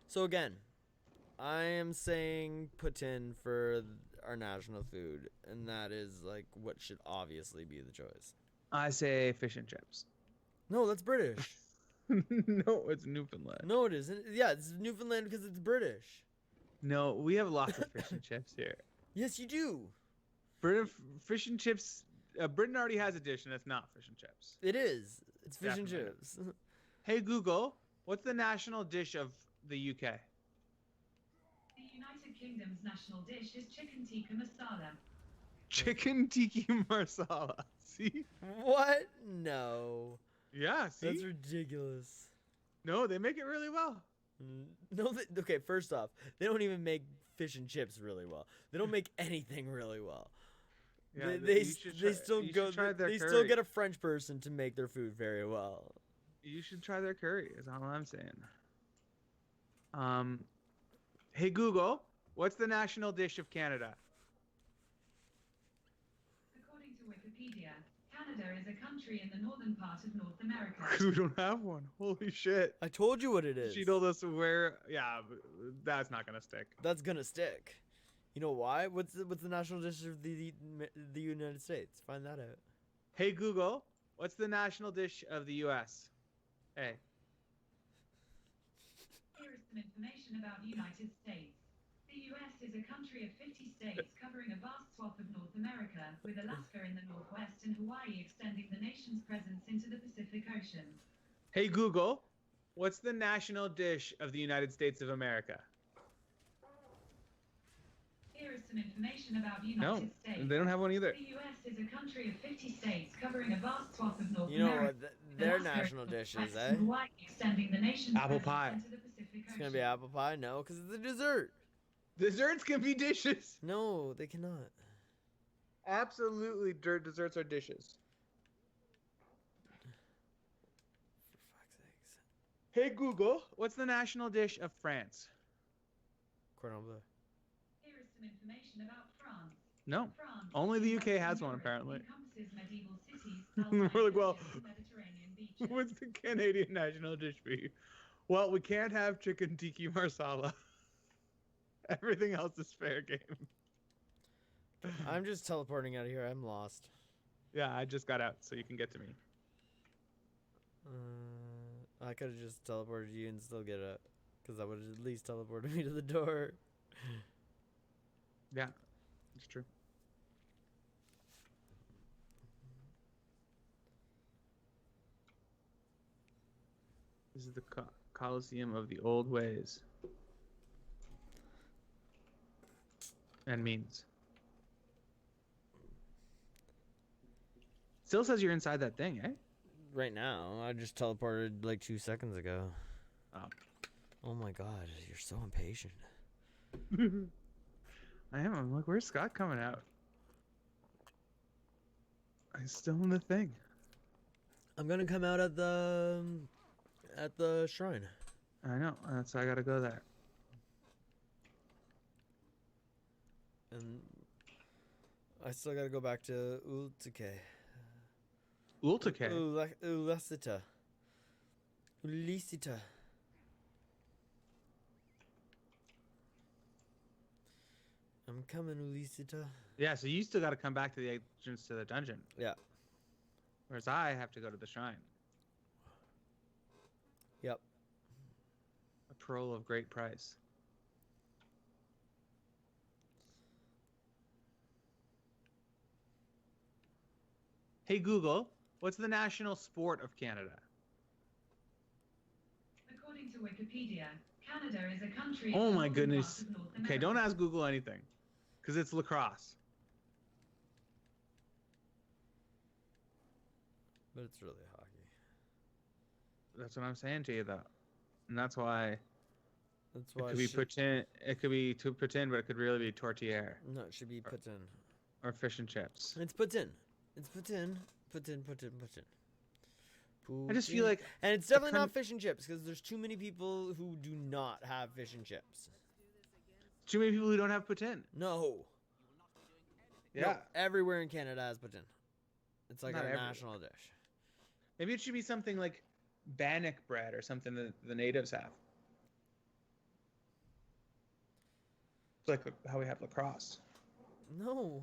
So again, I am saying poutine for our national food, and that is like what should obviously be the choice. I say fish and chips. No, that's British. No, it's Newfoundland. No, it isn't. Yeah, it's Newfoundland because it's British. No, we have lots of fish and chips here. Yes, you do. Fish and chips. Britain already has a dish, and it's not fish and chips. It is. It's fish and Definitely. chips. Hey Google, what's the national dish of the UK? The United Kingdom's national dish is chicken tikka masala. Chicken tiki marsala. See? What? No. Yeah. See? That's ridiculous. No, they make it really well. No, okay, first off, they don't even make fish and chips really well. They don't make anything really well. Yeah, They still get a French person to make their food very well. You should try their curry. Is all I'm saying. Hey Google, what's the national dish of Canada? According to Wikipedia, Canada is a country in the northern part of North America. Because we don't have one. Holy shit. I told you what it is. She told us where. Yeah, that's not gonna stick. That's gonna stick. You know why? What's the national dish of the United States? Find that out. Hey Google, what's the national dish of the U.S.? Hey. Here is some information about the United States. The U.S. is a country of 50 states covering a vast swath of North America, with Alaska in the northwest and Hawaii extending the nation's presence into the Pacific Ocean. Hey Google, what's the national dish of the United States of America? Here is some information about the United States. They don't have one either. The U.S. is a country of 50 states covering a vast swath of North You know America. what their national dish is, eh? Hawaii extending the nation's Apple presence pie. into the Pacific It's gonna Ocean. be apple pie? No, because it's a dessert. Desserts can be dishes. No, they cannot. Absolutely, desserts are dishes. For fuck's sakes. Hey Google, what's the national dish of France? Cordon bleu. Here is some information about France. No. France, Only the in UK Western has one, Europe, apparently. encompasses medieval cities, We're like, well, alpine Mediterranean beaches. What's the Canadian national dish be? Well, we can't have chicken tiki marsala. Everything else is fair game. I'm just teleporting out of here. I'm lost. Yeah, I just got out, so you can get to me. I could have just teleported you and still get out. Because that would have at least teleported me to the door. Yeah, it's true. This is the Colosseum of the old ways and means. Still says you're inside that thing, eh? Right now, I just teleported like 2 seconds ago. Oh. Oh my god, you're so impatient. I am. I'm like, where's Scott coming out? I'm still in the thing. I'm gonna come out at the shrine. I know. That's why I gotta go there. And I still gotta go back to Ultike. Ultike. Ulasita. Ulisita. I'm coming, Ulisita. Yeah, so you still gotta come back to the entrance to the dungeon. Yeah. Whereas I have to go to the shrine. Yep. A pearl of great price. Hey Google, what's the national sport of Canada? According to Wikipedia, Canada is a country. Oh in the my northern goodness. part of North Okay, don't America. ask Google anything. Because it's lacrosse. But it's really hockey. That's what I'm saying to you, though. And that's why That's it why could be pretend. It could be to pretend, but it could really be tortillere No, it should be put in. or fish and chips. It's put in. It's put in. Put in. Put in. Put in. I just feel like And it's definitely country- not fish and chips because there's too many people who do not have fish and chips. too many people who don't have poutine. No. Yeah. No, everywhere in Canada has poutine. It's like Not a everywhere. national dish. Maybe it should be something like bannock bread or something that the natives have. It's like how we have lacrosse. No.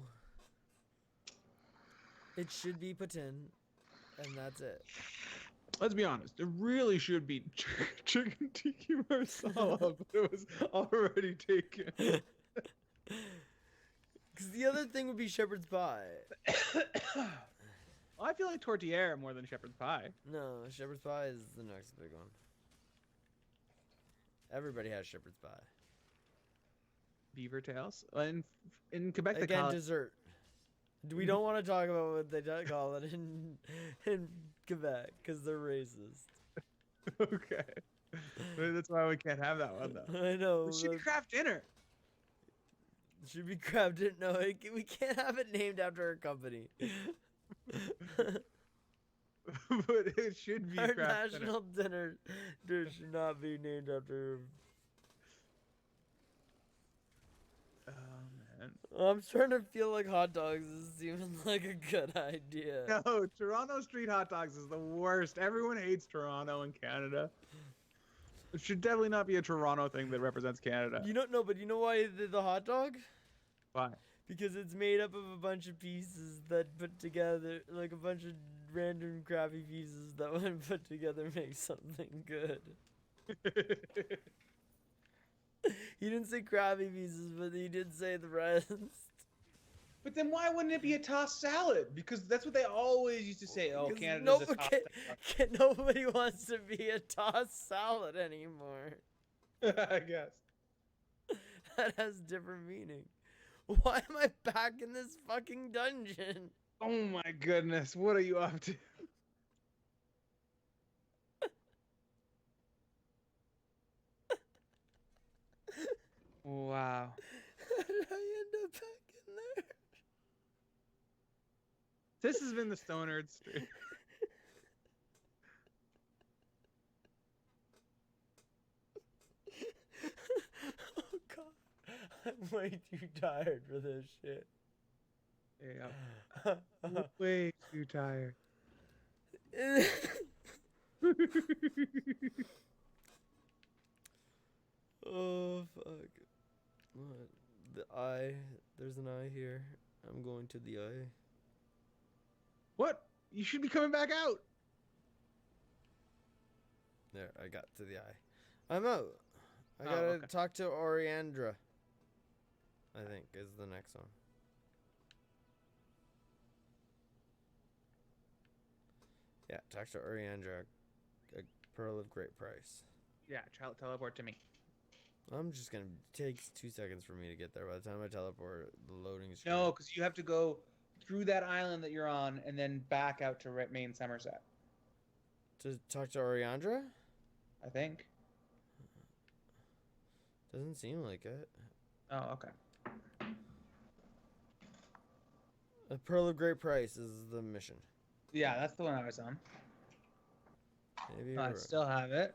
It should be poutine, and that's it. Let's be honest. It really should be chicken tiki marsala, but it was already taken. Because the other thing would be shepherd's pie. I feel like tortillere more than shepherd's pie. No, shepherd's pie is the next big one. Everybody has shepherd's pie. Beaver tails. In Quebec, they Again, call it dessert. We don't want to talk about what they call it in Quebec because they're racist. okay. Maybe that's why we can't have that one though. I know. It should be but craft dinner. it should be crabbed in. No, we can't have it named after a company. But it should be Our craft dinner. national dinner should not be named after. Oh man. I'm starting to feel like hot dogs is even like a good idea. No, Toronto street hot dogs is the worst. Everyone hates Toronto and Canada. It should definitely not be a Toronto thing that represents Canada. You don't know, but you know why the hot dog? Why? Because it's made up of a bunch of pieces that put together, like a bunch of random crappy pieces that when put together make something good. He didn't say crappy pieces, but he did say the rest. But then why wouldn't it be a tossed salad? Because that's what they always used to say. Oh, 'Cause Canada's a tossed nobody wants to be a tossed salad anymore. salad. I guess. That has different meaning. Why am I back in this fucking dungeon? Oh my goodness, what are you up to? Wow. How did I end up back in there? This has been the Stone Earth Stream. Oh god. I'm way too tired for this shit. Yeah. Way too tired. Oh fuck. What? The eye. There's an eye here. I'm going to the eye. What? You should be coming back out. There, I got to the eye. I'm out. I Oh, gotta okay. talk to Oriandra. I think, is the next one. Yeah, talk to Oriandra, a pearl of great price. Yeah, teleport to me. I'm just gonna takes 2 seconds for me to get there. By the time I teleport, the loading screen. No, because you have to go through that island that you're on and then back out to main Somerset. To talk to Oriandra? I think. Doesn't seem like it. Oh, okay. A pearl of great price is the mission. Yeah, that's the one I was on. Maybe I you're still have it.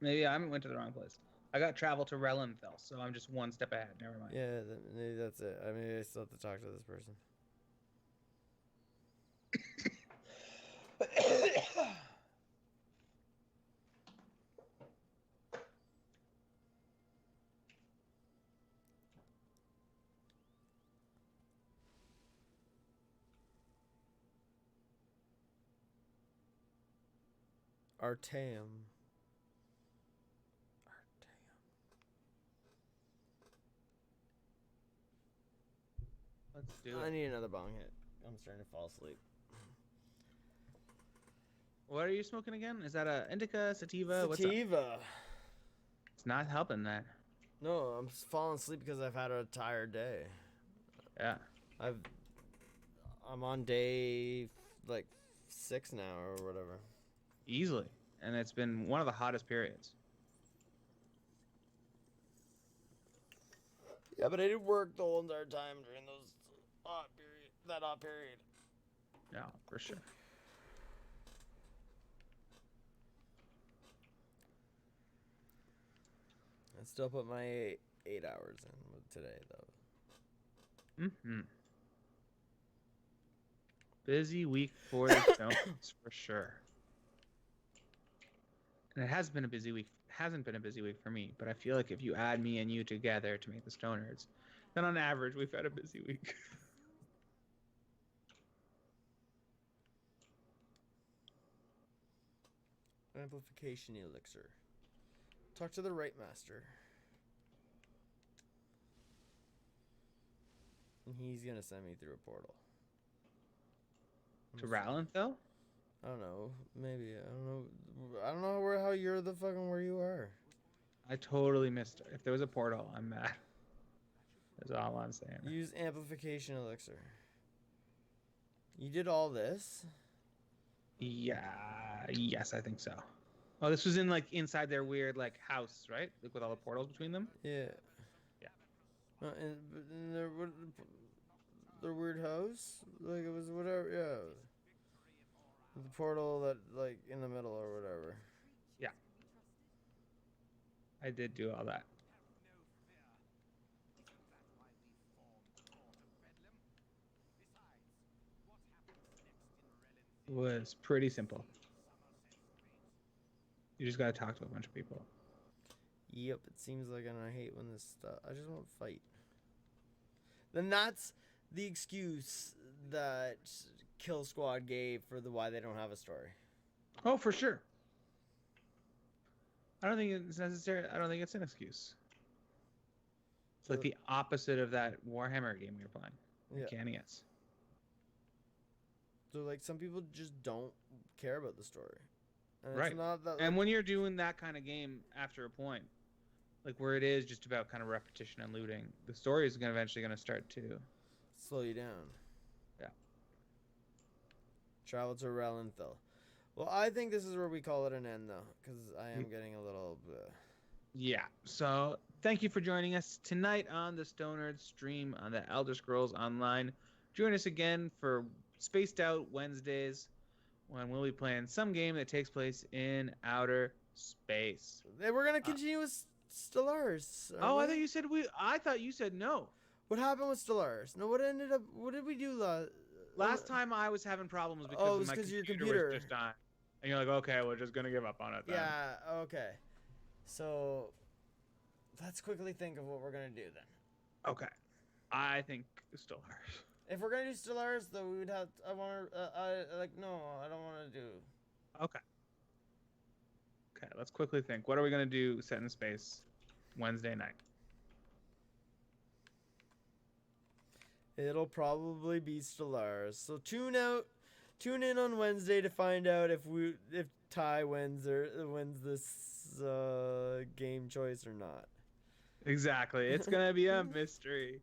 Maybe I went to the wrong place. I got travel to Relenthal, so I'm just one step ahead. Never mind. Yeah, maybe that's it. I mean, I still have to talk to this person. Artaeum. Let's do I it. need another bong hit. I'm starting to fall asleep. What are you smoking again? Is that a indica, sativa? What's up? Sativa. It's not helping that. No, I'm falling asleep because I've had a tired day. Yeah. I'm on day like 6 now or whatever. Easily. And it's been one of the hottest periods. Yeah, but I did work the whole entire time during that hot period. Yeah, for sure. I still put my 8 hours in today though. Mm-hmm. Busy week for the Stones, for sure. And it has been a busy week. Hasn't been a busy week for me, but I feel like if you add me and you together to make the Stonerds, then on average we've had a busy week. Amplification elixir. Talk to the right master. And he's gonna send me through a portal. To Relenthal? I don't know. Maybe I don't know. I don't know how you're the fucking where you are. I totally missed it. If there was a portal, I'm mad. That's all I'm saying. Use amplification elixir. You did all this? Yeah. Yes, I think so. Oh, this was in like inside their weird like house, right? Like with all the portals between them. Yeah. Yeah. And their weird house, like it was whatever. Yeah. The portal that like in the middle or whatever. Yeah. I did do all that. It was pretty simple. You just gotta talk to a bunch of people. Yep, it seems like, and I hate when this stuff. I just want to fight. Then that's the excuse that Kill Squad gave for the why they don't have a story. Oh, for sure. I don't think it's necessary. I don't think it's an excuse. It's like the opposite of that Warhammer game we were playing. Yeah. Canius. So like some people just don't care about the story. And Right. It's not that. And when you're doing that kind of game after a point, like where it is just about kind of repetition and looting, the story is eventually going to start to slow you down. Yeah. Travel to Relenthal. Well, I think this is where we call it an end, though, because I am getting a little. Yeah. So thank you for joining us tonight on the Stonerd stream on the Elder Scrolls Online. Join us again for Spaced Out Wednesdays when we'll be playing some game that takes place in outer space. We're gonna continue with Stellaris. Oh, I thought you said no. What happened with Stellaris? No, what did we do Last time I was having problems because my computer was just dying. And you're like, okay, we're just gonna give up on it then. Yeah, okay. So let's quickly think of what we're gonna do then. Okay. I think Stellaris. If we're gonna do Stellaris, though, we would have. I want to. No, I don't want to do. Okay. Okay, let's quickly think. What are we gonna do set in space Wednesday night? It'll probably be Stellaris. So tune in on Wednesday to find out if Ty wins this game choice or not. Exactly. It's gonna be a mystery.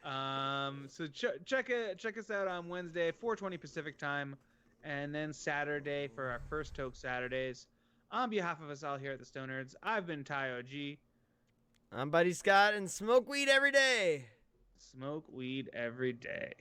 So check us out on Wednesday, 4:20 Pacific time, and then Saturday for our first Toke Saturdays. On behalf of us all here at the Stone Nerds, I've been Ty OG. I'm Buddy Scott, and smoke weed every day. Smoke weed every day.